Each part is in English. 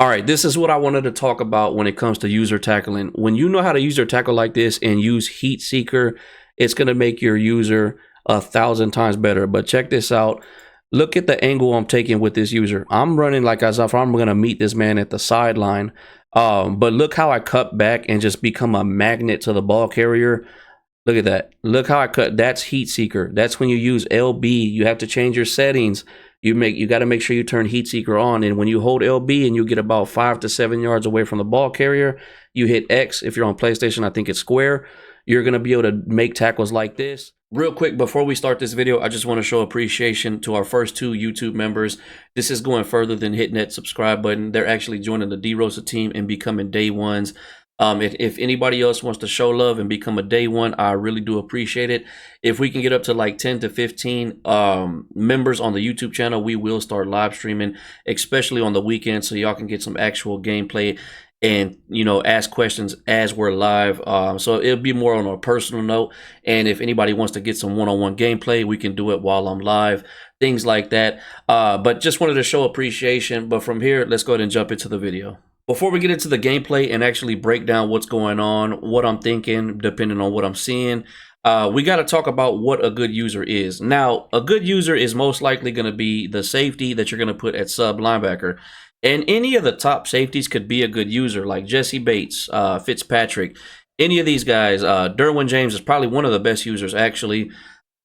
All right, this is what I wanted to talk about when it comes to user tackling. When you know how to use your tackle like this and use Heat Seeker, it's going to make your user 1,000 times better. But check this out. Look at the angle I'm taking with this user. I'm running like as if I'm going to meet this man at the sideline. But look how I cut back and just become a magnet to the ball carrier. Look at that. Look how I cut. That's Heat Seeker. That's when you use LB. You have to change your settings. You got to make sure you turn Heat Seeker on. And when you hold LB and you get about 5 to 7 yards away from the ball carrier, you hit X. If you're on PlayStation, I think it's square. You're going to be able to make tackles like this. Real quick, before we start this video, I just want to show appreciation to our first 2 YouTube members. This is going further than hitting that subscribe button. They're actually joining the D-Rosa team and becoming day ones. If anybody else wants to show love and become a day one, I really do appreciate it. If we can get up to like 10 to 15 members on the YouTube channel, we will start live streaming, especially on the weekend, so y'all can get some actual gameplay and, you know, ask questions as we're live. So it'll be more on a personal note. And if anybody wants to get some one-on-one gameplay, we can do it while I'm live, things like that. But just wanted to show appreciation. But from here, let's go ahead and jump into the video. Before we get into the gameplay and actually break down what's going on, what I'm thinking, depending on what I'm seeing, we got to talk about what a good user is. Now, a good user is most likely going to be the safety that you're going to put at sub linebacker. And any of the top safeties could be a good user, like Jesse Bates, Fitzpatrick, any of these guys. Derwin James is probably one of the best users, actually.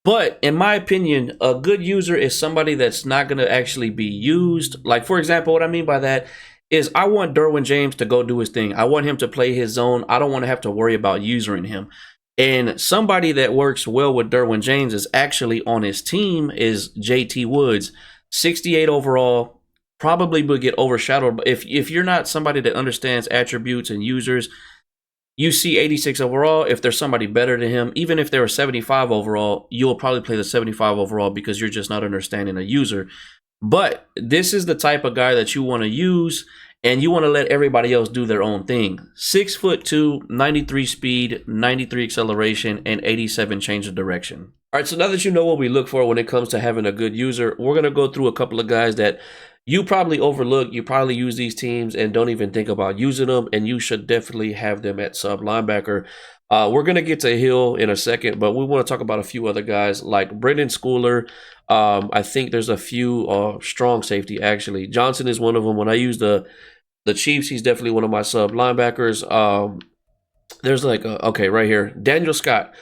But in my opinion, a good user is somebody that's not going to actually be used. Like, for example, what I mean by that is I want Derwin James to go do his thing. I want him to play his zone. I don't want to have to worry about using him. And somebody that works well with Derwin James is actually on his team is JT Woods, 68 overall. Probably would get overshadowed. But if you're not somebody that understands attributes and users, you see 86 overall. If there's somebody better than him, even if they're 75 overall, you'll probably play the 75 overall because you're just not understanding a user. But this is the type of guy that you want to use, and you want to let everybody else do their own thing. 6'2", 93 speed, 93 acceleration, and 87 change of direction. All right, so now that you know what we look for when it comes to having a good user, we're going to go through a couple of guys that you probably overlook. You probably use these teams and don't even think about using them, and you should definitely have them at sub linebacker. We're going to get to Hill in a second, but we want to talk about a few other guys like Brendan Schooler. I think there's a few strong safety, actually. Johnson is one of them. When I use the Chiefs, he's definitely one of my sub linebackers. There's like, okay, right here, Daniel Scott.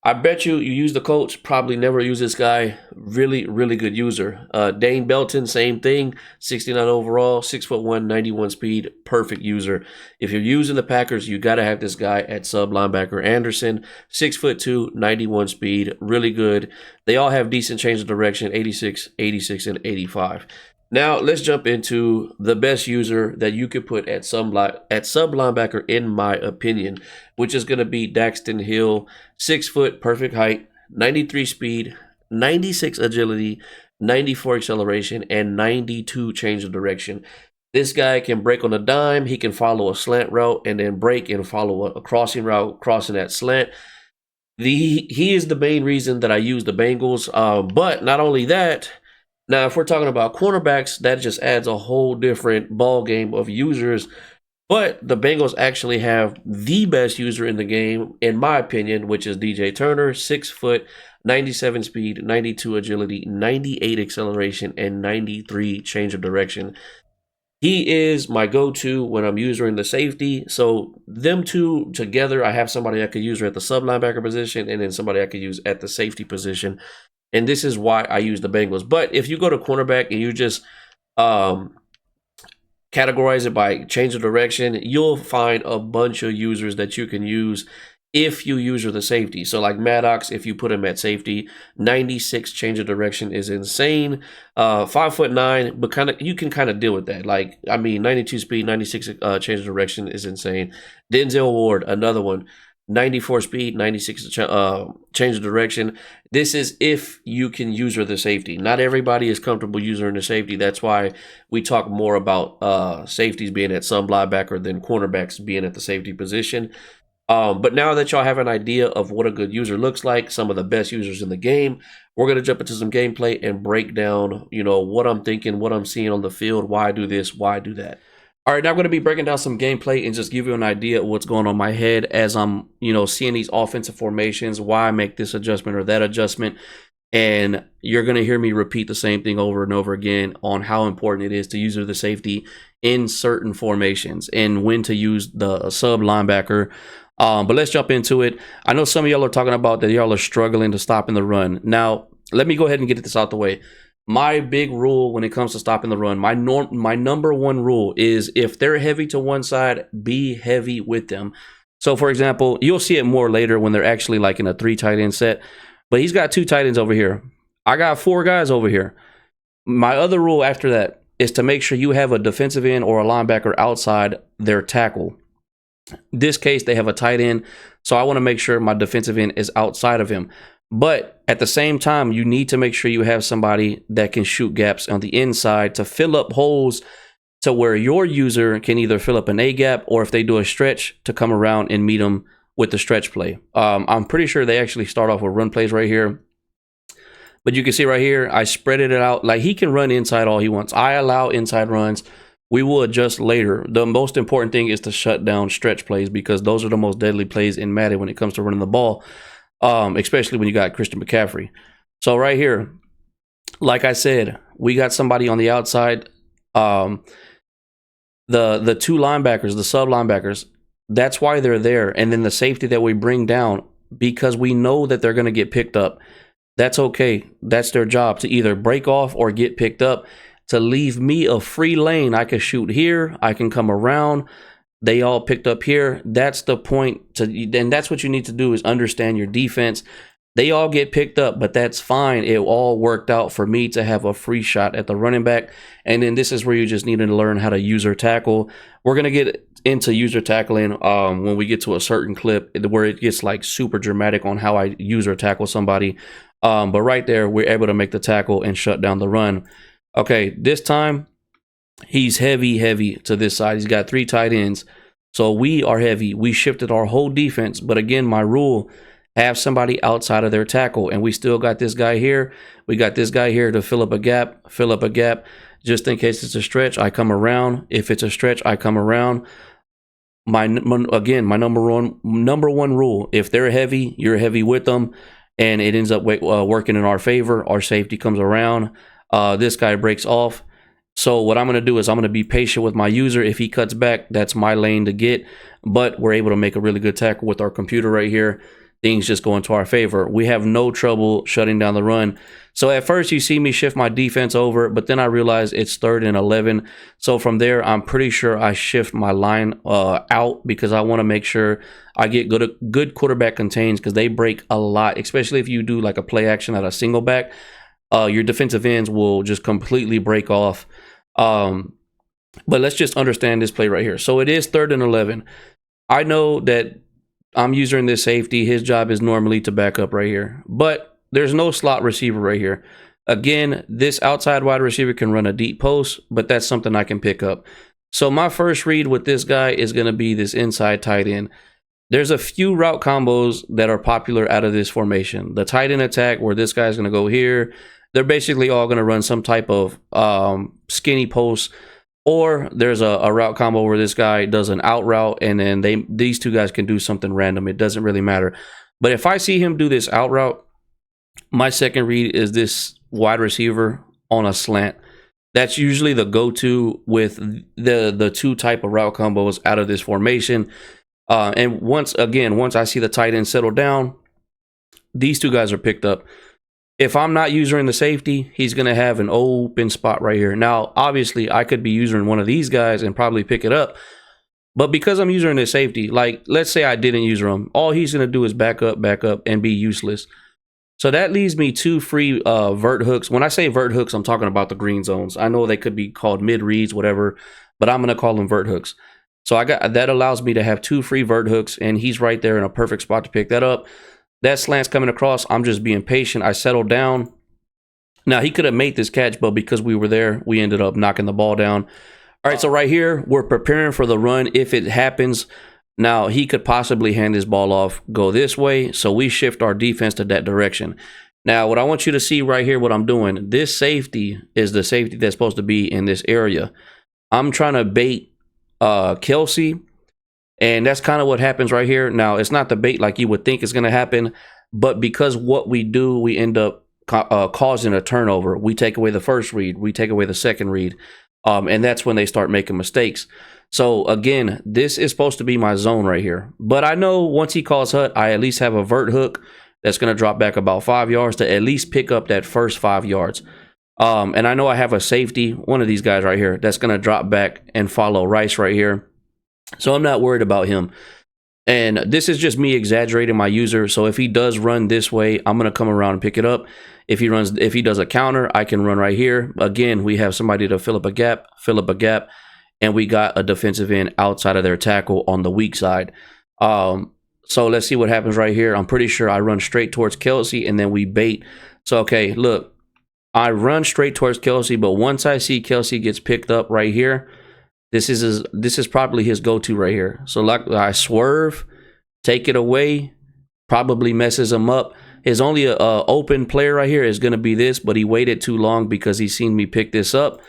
I bet you use the Colts, probably never use this guy. Really, really good user. Dane Belton, same thing. 69 overall, 6'1", 91 speed, perfect user. If you're using the Packers, you got to have this guy at sub linebacker. Anderson, 6'2", 91 speed, really good. They all have decent change of direction, 86, 86, and 85. Now, let's jump into the best user that you could put at sub linebacker, in my opinion, which is going to be Daxton Hill, 6 foot, perfect height, 93 speed, 96 agility, 94 acceleration, and 92 change of direction. This guy can break on a dime. He can follow a slant route and then break and follow a crossing route, crossing that slant. He is the main reason that I use the Bengals. But not only that, now, if we're talking about cornerbacks, that just adds a whole different ball game of users. But the Bengals actually have the best user in the game, in my opinion, which is DJ Turner, 6 foot, 97 speed, 92 agility, 98 acceleration, and 93 change of direction. He is my go-to when I'm using the safety. So them two together, I have somebody I could use at the sub linebacker position and then somebody I could use at the safety position. And this is why I use the Bengals. But if you go to cornerback and you just categorize it by change of direction, you'll find a bunch of users that you can use if you use the safety. So like Maddox, if you put him at safety, 96 change of direction is insane. 5'9", but you can kind of deal with that. Like, I mean, 92 speed, 96 change of direction is insane. Denzel Ward, another one. 94 speed, 96 change of direction. This is if you can use her the safety. Not everybody is comfortable using her in the safety. That's why we talk more about safeties being at some linebacker than cornerbacks being at the safety position. But now that y'all have an idea of what a good user looks like, some of the best users in the game, we're going to jump into some gameplay and break down, you know, what I'm thinking, what I'm seeing on the field, why I do this, why I do that. All right, now I'm going to be breaking down some gameplay and just give you an idea of what's going on in my head as I'm, seeing these offensive formations, why I make this adjustment or that adjustment. And you're going to hear me repeat the same thing over and over again on how important it is to use the safety in certain formations and when to use the sub linebacker. But let's jump into it. I know some of y'all are talking about that y'all are struggling to stop in the run. Now, let me go ahead and get this out the way. My big rule when it comes to stopping the run, my number one rule is if they're heavy to one side, be heavy with them. So, for example, you'll see it more later when they're actually like in a 3 tight end set. But he's got 2 tight ends over here. I got 4 guys over here. My other rule after that is to make sure you have a defensive end or a linebacker outside their tackle. In this case, they have a tight end, so I want to make sure my defensive end is outside of him. But at the same time, you need to make sure you have somebody that can shoot gaps on the inside to fill up holes to where your user can either fill up an A gap or if they do a stretch to come around and meet them with the stretch play. I'm pretty sure they actually start off with run plays right here. But you can see right here, I spread it out. Like he can run inside all he wants. I allow inside runs. We will adjust later. The most important thing is to shut down stretch plays because those are the most deadly plays in Madden when it comes to running the ball. Especially when you got Christian McCaffrey. So right here, like I said, we got somebody on the outside. The 2 linebackers, the sub linebackers, that's why they're there. And then the safety that we bring down, because we know that they're going to get picked up. That's okay. That's their job to either break off or get picked up to leave me a free lane. I can shoot here. I can come around. They all picked up here. That's the point. And that's what you need to do is understand your defense. They all get picked up, but that's fine. It all worked out for me to have a free shot at the running back. And then this is where you just need to learn how to user tackle. We're going to get into user tackling when we get to a certain clip where it gets like super dramatic on how I user tackle somebody. But right there, we're able to make the tackle and shut down the run. Okay, this time, he's heavy to this side. He's got 3 tight ends. So we are heavy. We shifted our whole defense. But again, my rule, have somebody outside of their tackle. And we still got this guy here. We got this guy here to fill up a gap. Just in case it's a stretch, I come around. If it's a stretch, I come around. My number one rule, if they're heavy, you're heavy with them. And it ends up working in our favor. Our safety comes around. This guy breaks off. So what I'm going to do is I'm going to be patient with my user. If he cuts back, that's my lane to get. But we're able to make a really good tackle with our computer right here. Things just go into our favor. We have no trouble shutting down the run. So at first you see me shift my defense over, but then I realize it's 3rd and 11. So from there, I'm pretty sure I shift my line out because I want to make sure I get good quarterback contains because they break a lot, especially if you do like a play action at a single back. Your defensive ends will just completely break off. But let's just understand this play right here. So it is 3rd and 11. I know that I'm using this safety. His job is normally to back up right here. But there's no slot receiver right here. Again, this outside wide receiver can run a deep post, but that's something I can pick up. So my first read with this guy is going to be this inside tight end. There's a few route combos that are popular out of this formation. The tight end attack where this guy's going to go here. They're basically all going to run some type of skinny post, or there's a route combo where this guy does an out route, and then these 2 guys can do something random. It doesn't really matter. But if I see him do this out route, my second read is this wide receiver on a slant. That's usually the go-to with the 2 type of route combos out of this formation. And once I see the tight end settle down, these 2 guys are picked up. If I'm not using the safety, he's going to have an open spot right here. Now, obviously, I could be using one of these guys and probably pick it up. But because I'm using the safety, like let's say I didn't use him, all he's going to do is back up, and be useless. So that leaves me 2 free vert hooks. When I say vert hooks, I'm talking about the green zones. I know they could be called mid reads, whatever, but I'm going to call them vert hooks. So that allows me to have 2 free vert hooks, and he's right there in a perfect spot to pick that up. That slant's coming across. I'm just being patient. I settled down. Now, he could have made this catch, but because we were there, we ended up knocking the ball down. All right, so right here, we're preparing for the run if it happens. Now, he could possibly hand this ball off, go this way, so we shift our defense to that direction. Now, what I want you to see right here, what I'm doing, this safety is the safety that's supposed to be in this area. I'm trying to bait Kelsey. And that's kind of what happens right here. Now, it's not the bait like you would think is going to happen, but because what we do, we end up causing a turnover. We take away the first read, we take away the second read, and that's when they start making mistakes. So again, this is supposed to be my zone right here. But I know once he calls hut, I at least have a vert hook that's going to drop back about 5 yards to at least pick up that first 5 yards. And I know I have a safety, one of these guys right here, that's going to drop back and follow Rice right here. So I'm not worried about him. And this is just me exaggerating my user. So if he does run this way, I'm going to come around and pick it up. If he does a counter, I can run right here. Again, we have somebody to fill up a gap, and we got a defensive end outside of their tackle on the weak side. So let's see what happens right here. I'm pretty sure I run straight towards Kelsey and then we bait. So, okay, look, I run straight towards Kelsey, but once I see Kelsey gets picked up right here, this is probably his go-to right here. So like I swerve, take it away, probably messes him up. His only open player right here is going to be this, but he waited too long because he seen me pick this up,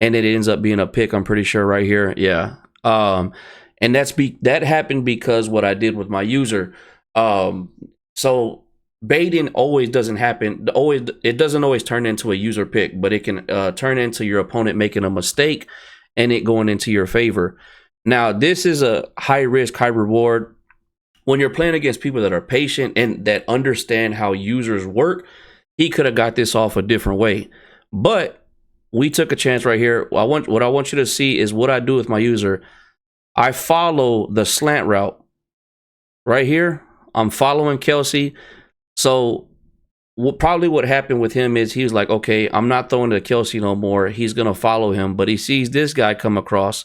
and it ends up being a pick, I'm pretty sure right here. Yeah. And that happened because what I did with my user. So baiting always doesn't happen. It doesn't always turn into a user pick, but it can turn into your opponent making a mistake and it going into your favor. Now, this is a high risk, high reward. When you're playing against people that are patient and that understand how users work, he could have got this off a different way. But we took a chance right here. What I want you to see is what I do with my user. I follow the slant route right here. I'm following Kelsey. So what happened with him is he was like, okay, I'm not throwing to Kelsey no more. He's going to follow him, but he sees this guy come across.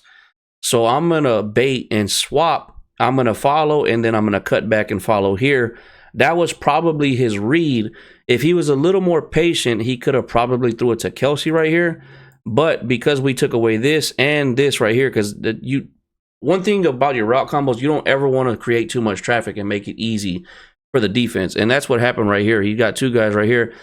So I'm going to bait and swap. I'm going to follow, and then I'm going to cut back and follow here. That was probably his read. If he was a little more patient, he could have probably threw it to Kelsey right here. But because we took away this and this right here, because one thing about your route combos, you don't ever want to create too much traffic and make it easy for the defense. And that's what happened right here. He got two guys right here.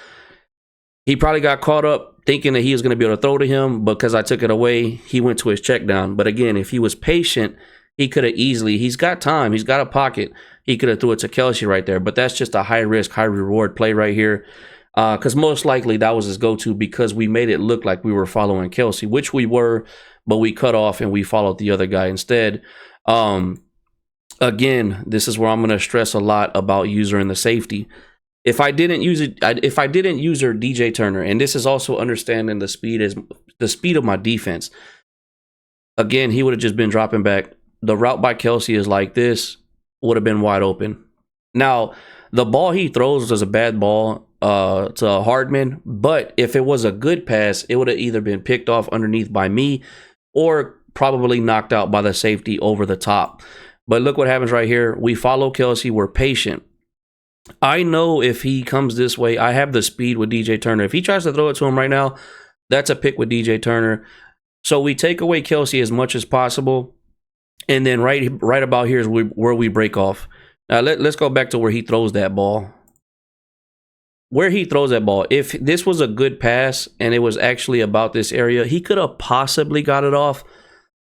He probably got caught up thinking that he was going to be able to throw to him, but because I took it away, he went to his check down. But again, if he was patient, he could have easily, he's got time, he's got a pocket, he could have threw it to Kelsey right there. But that's just a high risk, high reward play right here. Because most likely that was his go-to, because we made it look like we were following Kelsey, which we were, but we cut off and we followed the other guy instead. Again, this is where I'm going to stress a lot about user and the safety. If I didn't use it, if I didn't use her DJ Turner, and this is also understanding the speed of my defense. Again, he would have just been dropping back. The route by Kelsey is like this, would have been wide open. Now, the ball he throws was a bad ball to Hardman, but if it was a good pass, it would have either been picked off underneath by me or probably knocked out by the safety over the top. But look what happens right here. We follow Kelsey. We're patient. I know if he comes this way, I have the speed with DJ Turner. If he tries to throw it to him right now, that's a pick with DJ Turner. So we take away Kelsey as much as possible. And then right about here is where we break off. Now let's go back to where he throws that ball. Where he throws that ball, if this was a good pass and it was actually about this area, he could have possibly got it off.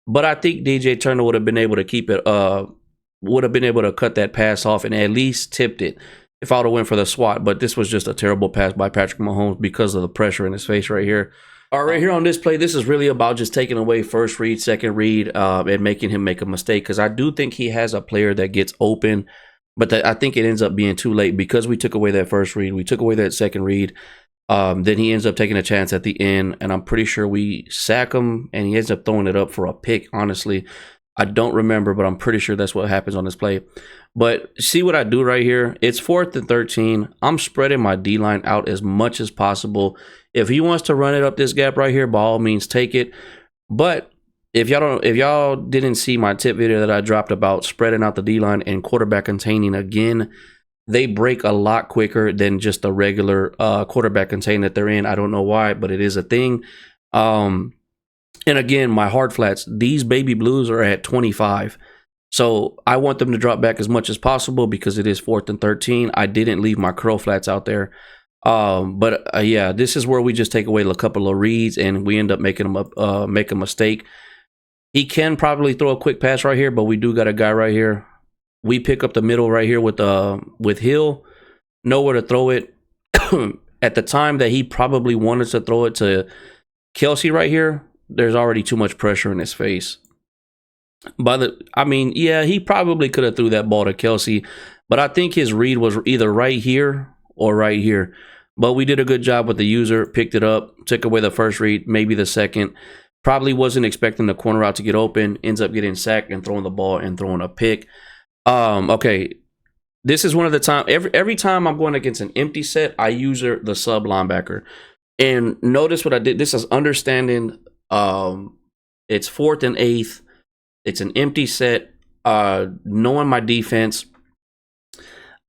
But I think DJ Turner would have been able to keep it, would have been able to cut that pass off and at least tipped it if I would have went for the swat. But this was just a terrible pass by Patrick Mahomes because of the pressure in his face right here. All right, here on this play, this is really about just taking away first read, second read, and making him make a mistake. Because I do think he has a player that gets open, but I think it ends up being too late because we took away that first read. We took away that second read. Then he ends up taking a chance at the end, and I'm pretty sure we sack him, and he ends up throwing it up for a pick, honestly. I don't remember, but I'm pretty sure that's what happens on this play. But see what I do right here? It's 4th and 13. I'm spreading my D-line out as much as possible. If he wants to run it up this gap right here, by all means, take it. But if y'all didn't see my tip video that I dropped about spreading out the D-line and quarterback containing again, they break a lot quicker than just a regular quarterback contain that they're in. I don't know why, but it is a thing. And again, my hard flats, these baby blues are at 25. So I want them to drop back as much as possible because it is 4th and 13. I didn't leave my curl flats out there. Yeah, this is where we just take away a couple of reads and we end up making them make a mistake. He can probably throw a quick pass right here, but we do got a guy right here. We pick up the middle right here with Hill. Nowhere to throw it. At the time that he probably wanted to throw it to Kelsey right here, there's already too much pressure in his face. I mean, yeah, he probably could have threw that ball to Kelsey, but I think his read was either right here or right here. But we did a good job with the user, picked it up, took away the first read, maybe the second. Probably wasn't expecting the corner out to get open, ends up getting sacked and throwing the ball and throwing a pick. Okay, this is one of the time, every time I'm going against an empty set, I use the sub linebacker. And notice what I did. This is understanding it's 4th and 8th. It's an empty set. Knowing my defense,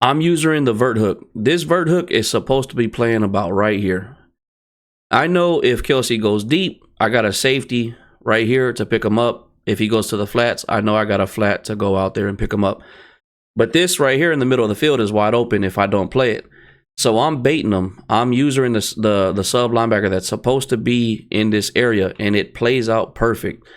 I'm using the vert hook. This vert hook is supposed to be playing about right here. I know if Kelsey goes deep, I got a safety right here to pick him up. If he goes to the flats, I know I got a flat to go out there and pick him up. But this right here in the middle of the field is wide open if I don't play it. So I'm baiting him. I'm using the sub linebacker that's supposed to be in this area, and it plays out perfect.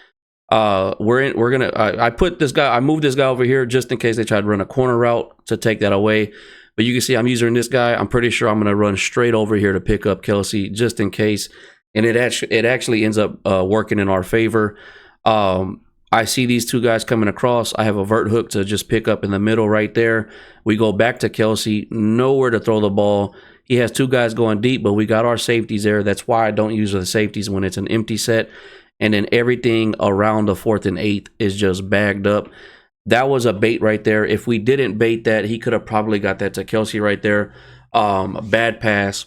I put this guy, I moved this guy over here just in case they tried to run a corner route to take that away. But you can see I'm using this guy. I'm pretty sure I'm going to run straight over here to pick up Kelsey just in case. And it actually ends up working in our favor. I see these two guys coming across. I have a vert hook to just pick up in the middle right there. We go back to Kelsey, nowhere to throw the ball. He has two guys going deep, but we got our safeties there. That's why I don't use the safeties when it's an empty set. And then everything around the 4th and 8th is just bagged up. That was a bait right there. If we didn't bait that, he could have probably got that to Kelsey right there. A bad pass.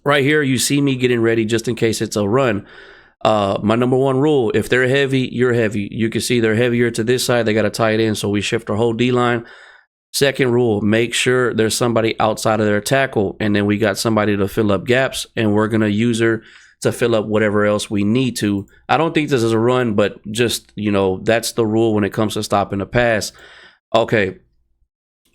Right here, you see me getting ready just in case it's a run. My number one rule, if they're heavy, you're heavy. You can see they're heavier to this side. They got to tie it in, so we shift our whole D-line. Second rule, make sure there's somebody outside of their tackle, and then we got somebody to fill up gaps, and we're going to use her to fill up whatever else we need to. I don't think this is a run, but just, that's the rule when it comes to stopping the pass. Okay,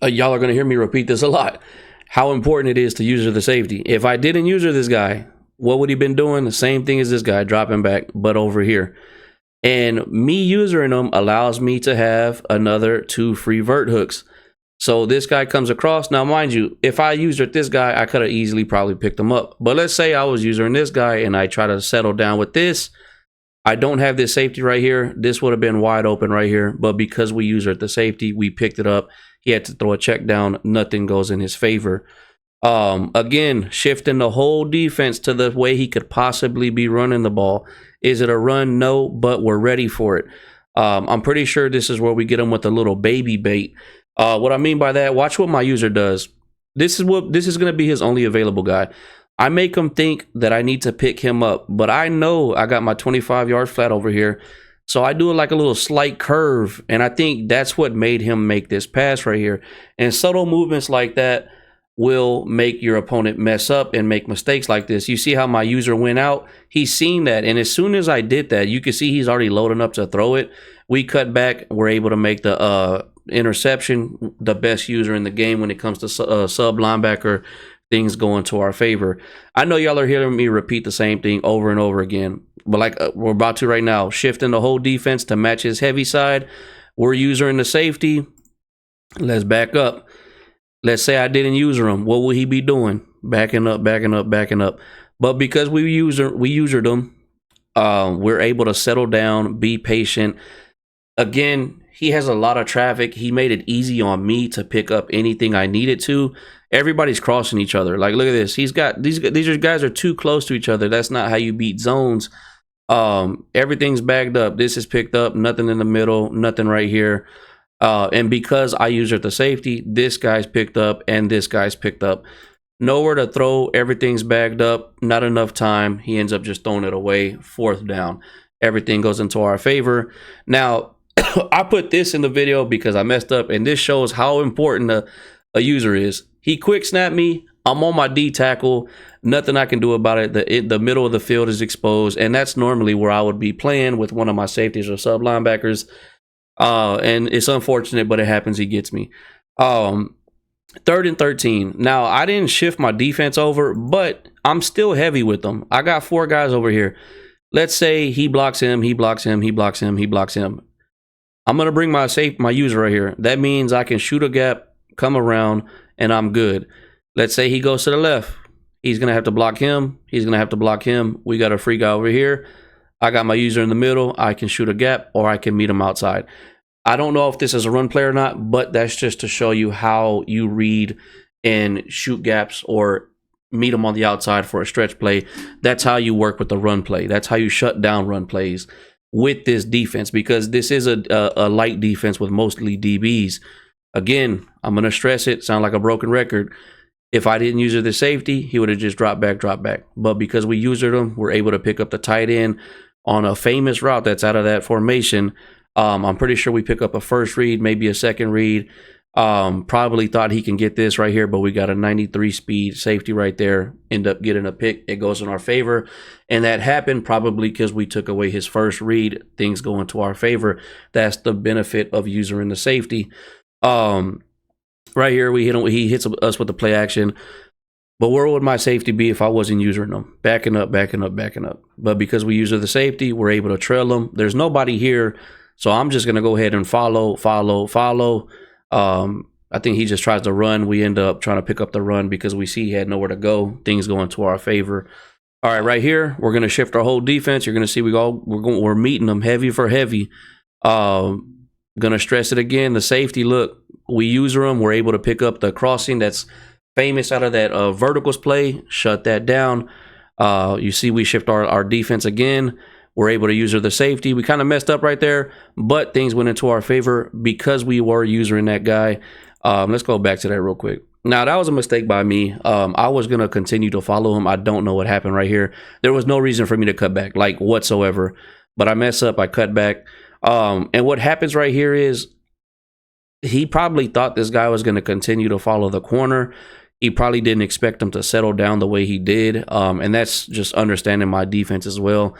y'all are going to hear me repeat this a lot. How important it is to use the safety. If I didn't use this guy, what would he been doing? The same thing as this guy, dropping back, but over here. And me using them allows me to have another 2 free vert hooks. So this guy comes across. Now, mind you, if I used this guy, I could have easily probably picked him up. But let's say I was using this guy and I try to settle down with this. I don't have this safety right here. This would have been wide open right here. But because we used the safety, we picked it up. He had to throw a check down. Nothing goes in his favor. Again, shifting the whole defense to the way he could possibly be running the ball. Is it a run? No, but we're ready for it. I'm pretty sure this is where we get him with a little baby bait. What I mean by that, watch what my user does. This is going to be his only available guy. I make him think that I need to pick him up, but I know I got my 25-yard flat over here. So I do like a little slight curve, and I think that's what made him make this pass right here. And subtle movements like that will make your opponent mess up and make mistakes like this. You see how my user went out? He's seen that, and as soon as I did that, you can see he's already loading up to throw it. We cut back. We're able to make the interception. The best user in the game when it comes to sub linebacker. Things going to our favor. I know y'all are hearing me repeat the same thing over and over again, but like we're about to right now, shifting the whole defense to match his heavy side. We're using the safety. Let's back up. Let's say I didn't use him. What will he be doing? Backing up, backing up, backing up. But because we used them, we're able to settle down, be patient. Again, he has a lot of traffic. He made it easy on me to pick up anything I needed to. Everybody's crossing each other. Like, look at this. He's got these guys are too close to each other. That's not how you beat zones. Everything's bagged up. This is picked up. Nothing in the middle. Nothing right here. And because I used the safety, this guy's picked up and this guy's picked up. Nowhere to throw. Everything's bagged up. Not enough time. He ends up just throwing it away. 4th down. Everything goes into our favor. Now, I put this in the video because I messed up, and this shows how important a user is. He quick snapped me. I'm on my D tackle. Nothing I can do about it. The middle of the field is exposed, and that's normally where I would be playing with one of my safeties or sub linebackers. And it's unfortunate, but it happens. He gets me. 3rd and 13. Now, I didn't shift my defense over, but I'm still heavy with them. I got 4 guys over here. let's say he blocks him, he blocks him, he blocks him, he blocks him. I'm gonna bring my user right here. That means I can shoot a gap, come around, and I'm good. Let's say he goes to the left. He's gonna have to block him. He's gonna have to block him. We got a free guy over here. I got my user in the middle. I can shoot a gap, or I can meet him outside. I don't know if this is a run play or not, but that's just to show you how you read and shoot gaps or meet them on the outside for a stretch play. That's how you work with the run play. That's how you shut down run plays with this defense, because this is a light defense with mostly DBs. Again, I'm going to stress it, sound like a broken record. If I didn't use the safety, he would have just dropped back. But because we used him, we're able to pick up the tight end on a famous route that's out of that formation. I'm pretty sure we pick up a first read, maybe a second read. Probably thought he can get this right here, but we got a 93 speed safety right there. End up getting a pick. It goes in our favor. And that happened probably because we took away his first read. Things go into our favor. That's the benefit of using the safety. Right here, we hit him. He hits us with the play action. But where would my safety be if I wasn't using them? Backing up. But because we use the safety, we're able to trail them. There's nobody here, so I'm just going to go ahead and follow. I think he just tries to run. We end up trying to pick up the run because we see he had nowhere to go. Things go into our favor. All right, right here, we're going to shift our whole defense. You're going to see we're meeting them heavy for heavy. Going to stress it again. The safety, look, we use them. We're able to pick up the crossing that's famous out of that verticals play. Shut that down. You see we shift our defense again. We're able to use the safety. We kind of messed up right there, but things went into our favor because we were using that guy. Let's go back to that real quick. Now, that was a mistake by me. I was going to continue to follow him. I don't know what happened right here. There was no reason for me to cut back, like whatsoever. But I messed up. I cut back. And what happens right here is he probably thought this guy was going to continue to follow the corner. He probably didn't expect him to settle down the way he did. And that's just understanding my defense as well.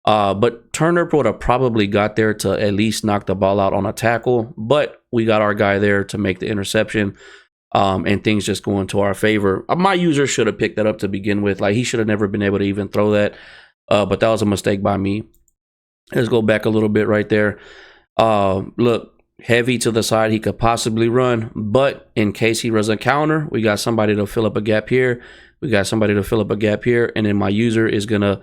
But Turner would have probably got there to at least knock the ball out on a tackle. But we got our guy there to make the interception. And things just go into our favor. My user should have picked that up to begin with. Like, he should have never been able to even throw that. But that was a mistake by me. Let's go back a little bit right there. Look, heavy to the side he could possibly run. But in case he runs a counter, we got somebody to fill up a gap here. We got somebody to fill up a gap here. And then my user is going to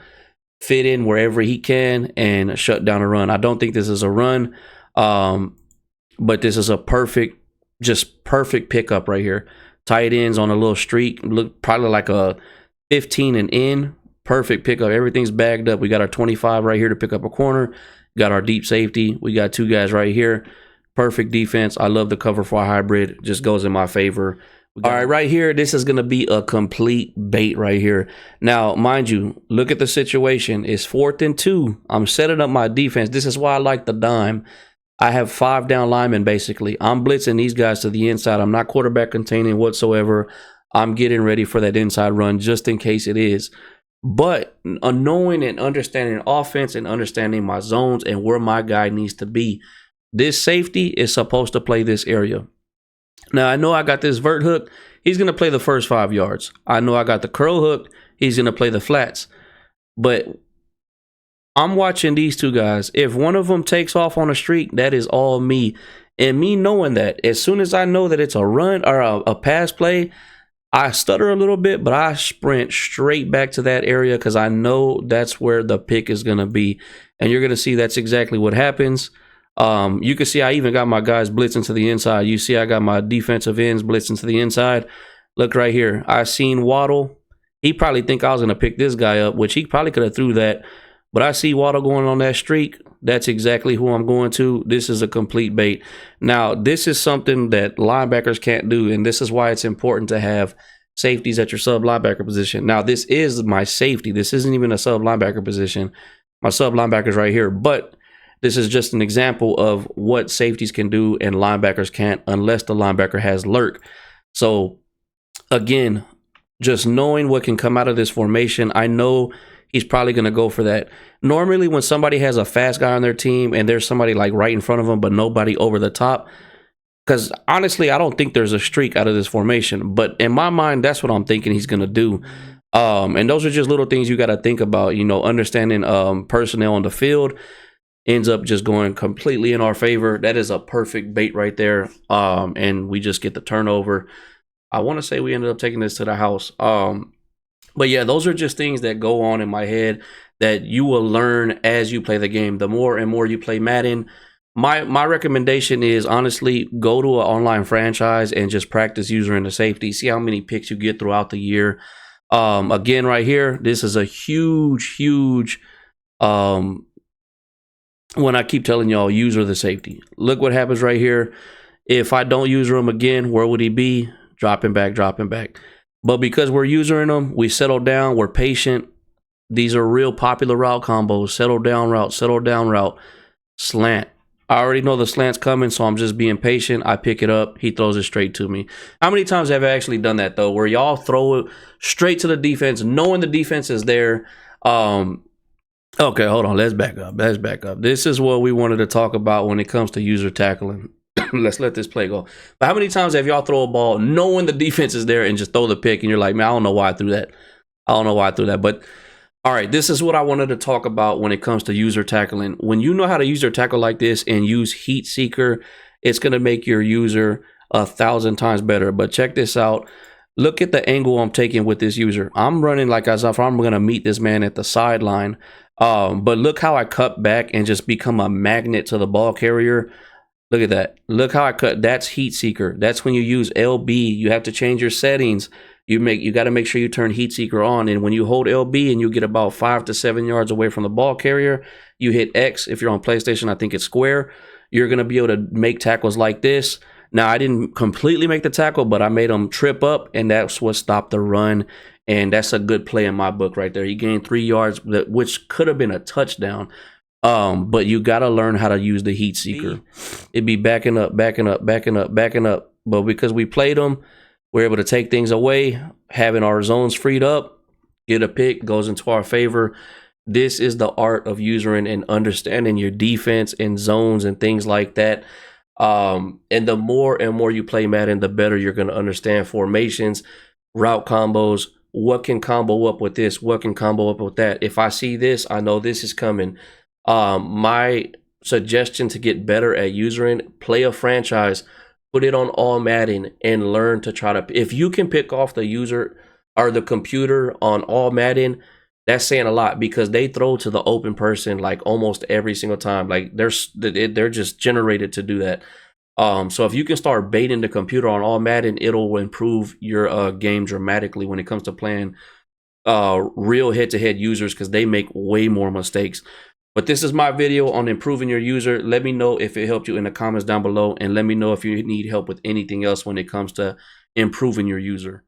fit in wherever he can and shut down a run. I don't think this is a run. But this is a perfect pickup right here. Tight ends on a little streak. Look, probably like a 15 and in. Perfect pickup. Everything's bagged up. We got our 25 right here to pick up a corner. Got our deep safety. We got two guys right here. Perfect defense. I love the cover for a hybrid. Just goes in my favor. All right, right here, this is going to be a complete bait right here. Now, mind you, look at the situation. It's 4th and 2. I'm setting up my defense. This is why I like the dime. I have 5 down linemen, basically. I'm blitzing these guys to the inside. I'm not quarterback containing whatsoever. I'm getting ready for that inside run just in case it is. But knowing and understanding offense and understanding my zones and where my guy needs to be, this safety is supposed to play this area. Now, I know I got this vert hook. He's going to play the first 5 yards. I know I got the curl hook. He's going to play the flats. But I'm watching these two guys. If one of them takes off on a streak, that is all me. And me knowing that, as soon as I know that it's a run or a pass play, I stutter a little bit, but I sprint straight back to that area because I know that's where the pick is going to be. And you're going to see that's exactly what happens. You can see I even got my guys blitzing to the inside. You see I got my defensive ends blitzing to the inside. Look right here. I seen Waddle. He probably think I was going to pick this guy up, which he probably could have threw that. But I see Waddle going on that streak. That's exactly who I'm going to. This is a complete bait. Now, this is something that linebackers can't do, and this is why it's important to have safeties at your sub linebacker position. Now, this is my safety. This isn't even a sub linebacker position. My sub linebacker's right here, but this is just an example of what safeties can do and linebackers can't unless the linebacker has lurk. So, again, just knowing what can come out of this formation, I know he's probably going to go for that. Normally, when somebody has a fast guy on their team and there's somebody like right in front of them, but nobody over the top, because honestly, I don't think there's a streak out of this formation. But in my mind, that's what I'm thinking he's going to do. And those are just little things you got to think about. You know, understanding personnel on the field ends up just going completely in our favor. That is a perfect bait right there. And we just get the turnover. I want to say we ended up taking this to the house. But yeah, those are just things that go on in my head that you will learn as you play the game. The more and more you play Madden, my recommendation is honestly go to an online franchise and just practice user into safety. See how many picks you get throughout the year. Again, right here, this is a huge um, when I keep telling y'all user the safety. Look what happens right here. If I don't user him again, where would he be? Dropping back. But because we're using them, we settle down, we're patient. These are real popular route combos. Settle down route, slant. I already know the slant's coming, so I'm just being patient. I pick it up. He throws it straight to me. How many times have I actually done that, though, where y'all throw it straight to the defense, knowing the defense is there? Okay, hold on. Let's back up. This is what we wanted to talk about when it comes to user tackling. Let's let this play go. But how many times have y'all throw a ball knowing the defense is there and just throw the pick and you're like, man, I don't know why I threw that. But all right, this is what I wanted to talk about when it comes to user tackling. When you know how to user tackle like this and use heat seeker, it's going to make your user 1,000 times better. But check this out. Look at the angle I'm taking with this user. I'm running like as if I'm going to meet this man at the sideline. But look how I cut back and just become a magnet to the ball carrier. Look at that. Look how I cut. That's heat seeker. That's when you use LB. You have to change your settings. You got to make sure you turn heat seeker on. And when you hold LB and you get about 5 to 7 yards away from the ball carrier, you hit X. If you're on PlayStation, I think it's square. You're going to be able to make tackles like this. Now, I didn't completely make the tackle, but I made him trip up, and that's what stopped the run. And that's a good play in my book right there. He gained 3 yards, which could have been a touchdown. But you got to learn how to use the heat seeker. It'd be backing up. But because we played them, we're able to take things away, having our zones freed up, get a pick, goes into our favor. This is the art of using and understanding your defense and zones and things like that. And the more and more you play Madden, the better you're going to understand formations, route combos, what can combo up with this, what can combo up with that. If I see this, I know this is coming. My suggestion to get better at using, play a franchise, put it on all Madden, and learn to try to, if you can pick off the user or the computer on all Madden, that's saying a lot, because they throw to the open person like almost every single time. Like they're just generated to do that. So if you can start baiting the computer on all Madden, it'll improve your game dramatically when it comes to playing real head-to-head users, because they make way more mistakes. But this is my video on improving your user. Let me know if it helped you in the comments down below, and let me know if you need help with anything else when it comes to improving your user.